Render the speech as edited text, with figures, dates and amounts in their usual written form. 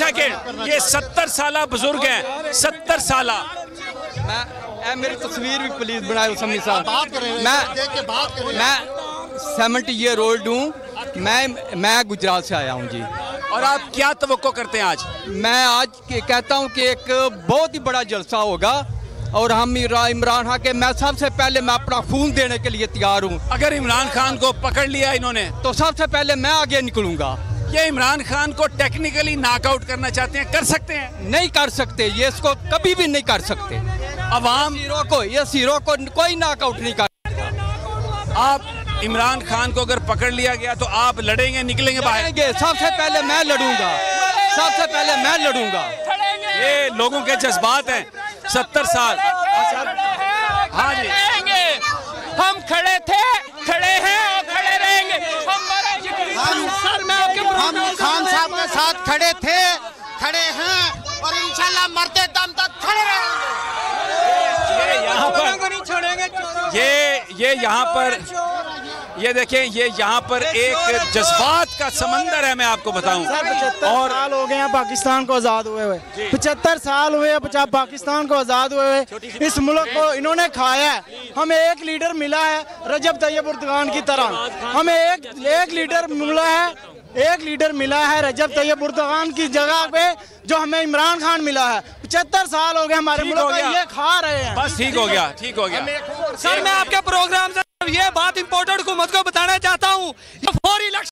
Second, ये 70 साल बुजुर्ग हैं, 70 साल। मेरी तस्वीर भी प्लीज बनाए समी साहब। मैं 70 ईयर ओल्ड हूँ, मैं गुजरात से आया हूँ जी। और आप क्या तवक्को करते हैं आज? मैं आज कहता हूँ कि एक बहुत ही बड़ा जलसा होगा और हम इमरान खान के मैं सबसे पहले मैं अपना खून देने के लिए तैयार हूँ। अगर इमरान खान को पकड़ लिया इन्होंने तो सबसे पहले मैं आगे निकलूंगा। ये इमरान खान को टेक्निकली नॉकआउट करना चाहते हैं, कर सकते हैं? नहीं कर सकते, ये इसको कभी भी नहीं कर सकते। अवाम हीरो को कोई नॉकआउट नहीं कर सकता। आप इमरान खान को अगर पकड़ लिया गया तो आप लड़ेंगे, निकलेंगे बाहर? सबसे पहले मैं लड़ूंगा, सबसे पहले मैं लड़ूंगा। ये लोगों के जज्बात हैं। 70 साल। हाँ जी, हम खड़े थे, खड़े हैं और खड़े रहेंगे। हम खान साहब के साथ खड़े थे, खड़े हैं और इंशाल्लाह मरते दम तक खड़े रहेंगे। ये यहाँ पर ये देखें, ये यहाँ पर एक जज्बात का समंदर है, मैं आपको बताऊं। और साल हो गए हैं पाकिस्तान को आज़ाद हुए हुए, 75 साल हुए हैं पाकिस्तान को आज़ाद हुए हुए। इस मुल्क को इन्होंने खाया है। हमें एक लीडर मिला है रजब तैयब उर्दगान की तरह, हमें एक लीडर मिला है रजब तैयब उर्दगान की जगह पे, जो हमें इमरान खान मिला है। 75 साल हो गए हमारे मुल्क को ये खा रहे हैं। बस ठीक हो गया, ठीक हो गया। सर मैं आपके प्रोग्राम से ये बात इंपॉर्टेंट हुकूमत को बताना चाहता हूँ,